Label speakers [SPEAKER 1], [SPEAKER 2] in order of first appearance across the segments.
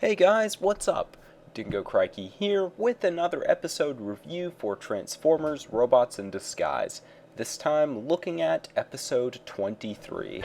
[SPEAKER 1] Hey guys, what's up? Dingo Crikey here with another episode review for Transformers Robots in Disguise. This time looking at episode 23.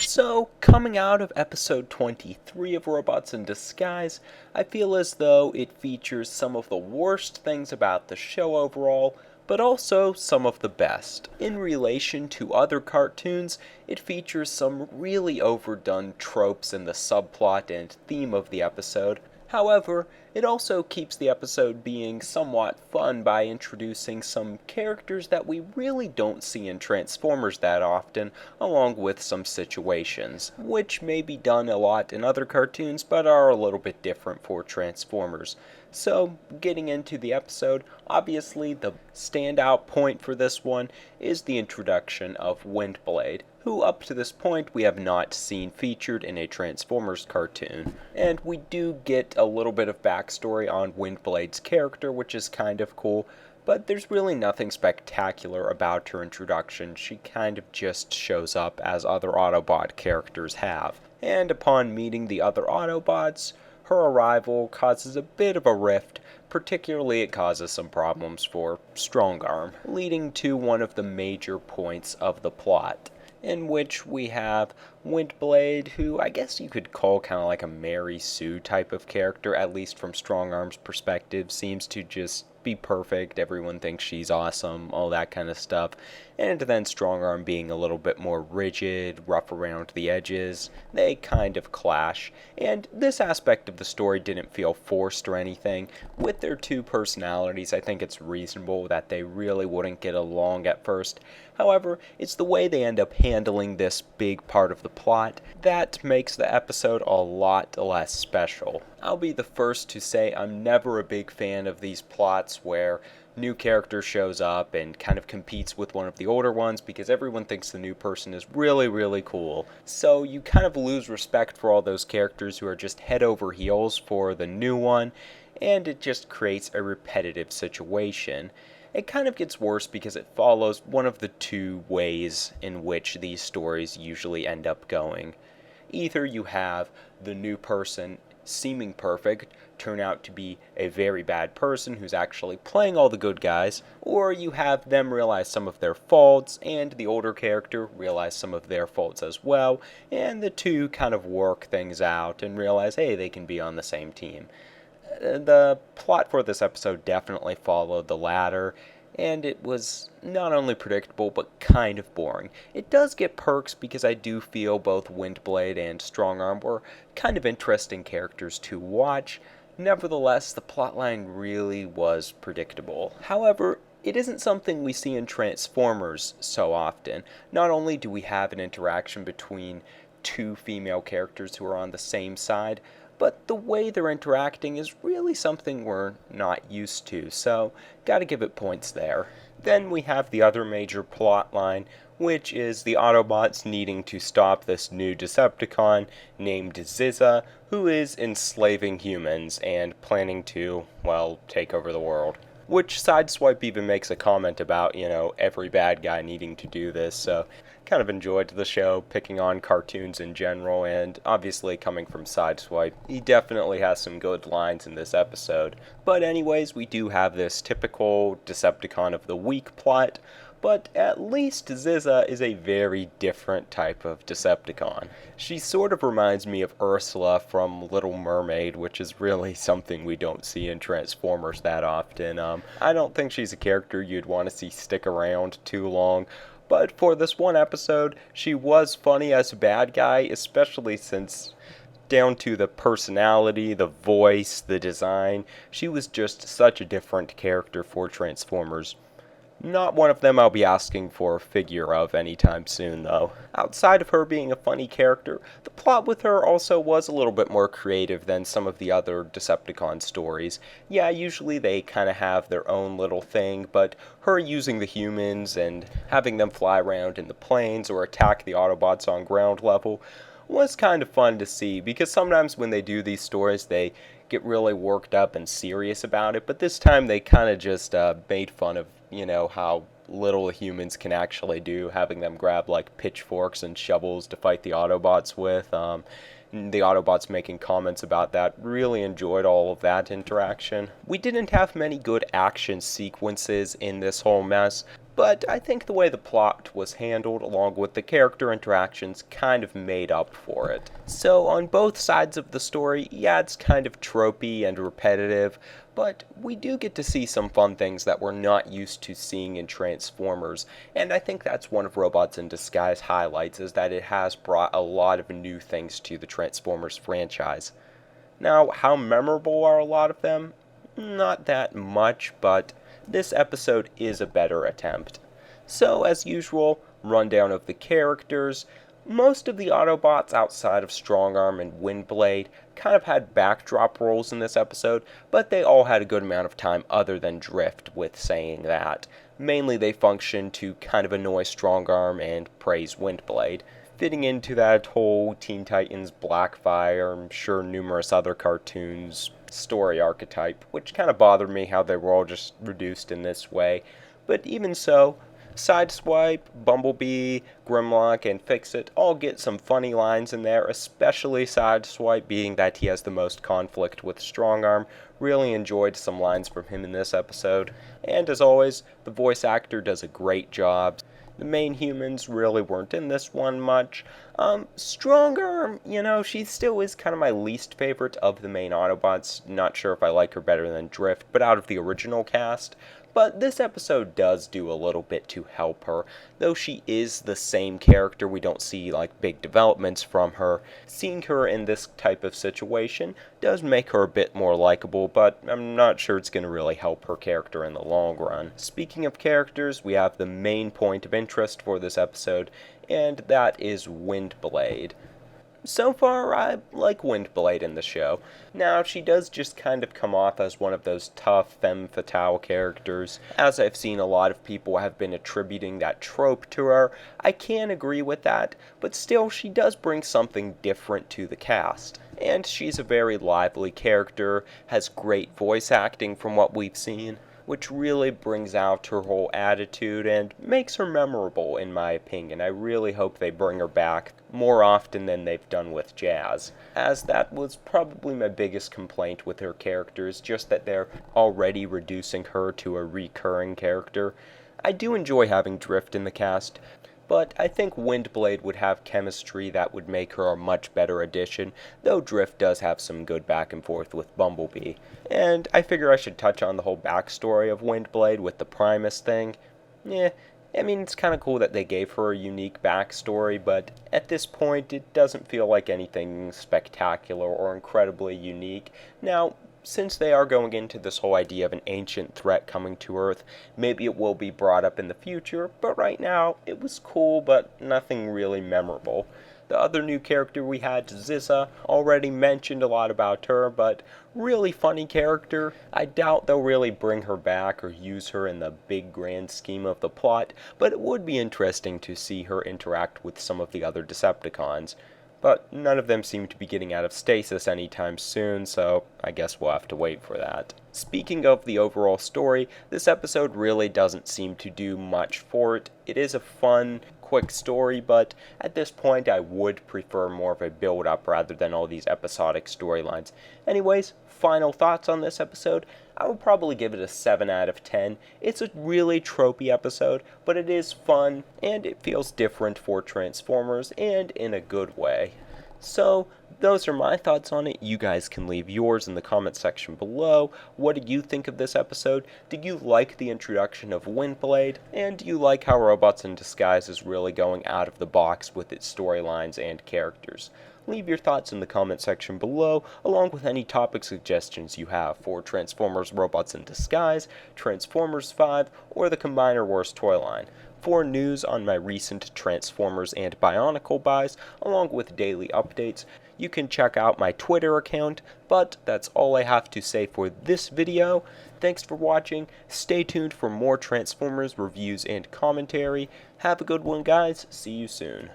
[SPEAKER 1] So, coming out of episode 23 of Robots in Disguise, I feel as though it features some of the worst things about the show overall, but also some of the best. In relation to other cartoons, it features some really overdone tropes in the subplot and theme of the episode. However, it also keeps the episode being somewhat fun by introducing some characters that we really don't see in Transformers that often, along with some situations, which may be done a lot in other cartoons but are a little bit different for Transformers. So, getting into the episode, obviously the standout point for this one is the introduction of Windblade, who up to this point we have not seen featured in a Transformers cartoon. And we do get a little bit of backstory on Windblade's character, which is kind of cool, but there's really nothing spectacular about her introduction. She kind of just shows up as other Autobot characters have. And upon meeting the other Autobots, her arrival causes a bit of a rift, particularly it causes some problems for Strongarm, leading to one of the major points of the plot, in which we have Windblade, who I guess you could call kind of like a Mary Sue type of character, at least from Strongarm's perspective, seems to just be perfect, everyone thinks she's awesome, all that kind of stuff, and then Strongarm being a little bit more rigid, rough around the edges, they kind of clash, and this aspect of the story didn't feel forced or anything. With their two personalities, I think it's reasonable that they really wouldn't get along at first. However, it's the way they end up handling this big part of the plot that makes the episode a lot less special. I'll be the first to say I'm never a big fan of these plots where new character shows up and kind of competes with one of the older ones because everyone thinks the new person is really cool. So you kind of lose respect for all those characters who are just head over heels for the new one, and it just creates a repetitive situation. It kind of gets worse because it follows one of the two ways in which these stories usually end up going. Either you have the new person seeming perfect turn out to be a very bad person who's actually playing all the good guys, or you have them realize some of their faults and the older character realize some of their faults as well, and the two kind of work things out and realize, hey, they can be on the same team. The plot for this episode definitely followed the latter, and it was not only predictable but kind of boring. It does get perks because I do feel both Windblade and Strongarm were kind of interesting characters to watch. Nevertheless, the plotline really was predictable. However, it isn't something we see in Transformers so often. Not only do we have an interaction between two female characters who are on the same side, but the way they're interacting is really something we're not used to, so gotta give it points there. Then we have the other major plot line, which is the Autobots needing to stop this new Decepticon named Zizza, who is enslaving humans and planning to, well, take over the world. Which Sideswipe even makes a comment about, every bad guy needing to do this, so kind of enjoyed the show, picking on cartoons in general, and obviously coming from Sideswipe, he definitely has some good lines in this episode. But anyways, we do have this typical Decepticon of the Week plot, but at least Zizza is a very different type of Decepticon. She sort of reminds me of Ursula from Little Mermaid, which is really something we don't see in Transformers that often. I don't think she's a character you'd want to see stick around too long, but for this one episode, she was funny as a bad guy, especially since down to the personality, the voice, the design, she was just such a different character for Transformers. Not one of them I'll be asking for a figure of anytime soon, though. Outside of her being a funny character, the plot with her also was a little bit more creative than some of the other Decepticon stories. Yeah, usually they kind of have their own little thing, but her using the humans and having them fly around in the planes or attack the Autobots on ground level was kind of fun to see, because sometimes when they do these stories, they get really worked up and serious about it, but this time they kind of just made fun of how little humans can actually do, having them grab like pitchforks and shovels to fight the Autobots with. The Autobots making comments about that. Really enjoyed all of that interaction. We didn't have many good action sequences in this whole mess, but I think the way the plot was handled, along with the character interactions, kind of made up for it. So on both sides of the story, yeah, it's kind of tropey and repetitive, but we do get to see some fun things that we're not used to seeing in Transformers, and I think that's one of Robots in Disguise highlights, is that it has brought a lot of new things to the Transformers franchise. Now, how memorable are a lot of them? Not that much, but this episode is a better attempt. So, as usual, rundown of the characters. Most of the Autobots outside of Strongarm and Windblade kind of had backdrop roles in this episode, but they all had a good amount of time other than Drift with saying that. Mainly they functioned to kind of annoy Strongarm and praise Windblade, fitting into that whole Teen Titans, Blackfire, I'm sure numerous other cartoons story archetype, which kind of bothered me how they were all just reduced in this way. But even so, Sideswipe, Bumblebee, Grimlock, and Fix-It all get some funny lines in there, especially Sideswipe, being that he has the most conflict with Strongarm. Really enjoyed some lines from him in this episode. And as always, the voice actor does a great job. The main humans really weren't in this one much. Strongarm, she still is kind of my least favorite of the main Autobots. Not sure if I like her better than Drift, but out of the original cast. But this episode does do a little bit to help her. Though she is the same character, we don't see like big developments from her. Seeing her in this type of situation does make her a bit more likable, but I'm not sure it's going to really help her character in the long run. Speaking of characters, we have the main point of interest for this episode, and that is Windblade. So far, I like Windblade in the show. Now, she does just kind of come off as one of those tough femme fatale characters. As I've seen a lot of people have been attributing that trope to her, I can agree with that, but still, she does bring something different to the cast. And she's a very lively character, has great voice acting from what we've seen, which really brings out her whole attitude and makes her memorable, in my opinion. I really hope they bring her back more often than they've done with Jazz, as that was probably my biggest complaint with her characters, just that they're already reducing her to a recurring character. I do enjoy having Drift in the cast, but I think Windblade would have chemistry that would make her a much better addition, though Drift does have some good back and forth with Bumblebee. And I figure I should touch on the whole backstory of Windblade with the Primus thing. It's kind of cool that they gave her a unique backstory, but at this point it doesn't feel like anything spectacular or incredibly unique. Now, since they are going into this whole idea of an ancient threat coming to Earth, maybe it will be brought up in the future, but right now, it was cool, but nothing really memorable. The other new character we had, Zizza, already mentioned a lot about her, but really funny character. I doubt they'll really bring her back or use her in the big grand scheme of the plot, but it would be interesting to see her interact with some of the other Decepticons. But none of them seem to be getting out of stasis anytime soon, so I guess we'll have to wait for that. Speaking of the overall story, this episode really doesn't seem to do much for it. It is a fun, quick story, but at this point I would prefer more of a build-up rather than all these episodic storylines. Anyways, final thoughts on this episode. I would probably give it a 7 out of 10. It's a really tropey episode, but it is fun, and it feels different for Transformers, and in a good way. So, those are my thoughts on it. You guys can leave yours in the comment section below. What did you think of this episode? Did you like the introduction of Windblade? And do you like how Robots in Disguise is really going out of the box with its storylines and characters? Leave your thoughts in the comment section below, along with any topic suggestions you have for Transformers Robots in Disguise, Transformers 5, or the Combiner Wars toy line. For news on my recent Transformers and Bionicle buys, along with daily updates, you can check out my Twitter account, but that's all I have to say for this video. Thanks for watching, stay tuned for more Transformers reviews and commentary. Have a good one, guys, see you soon.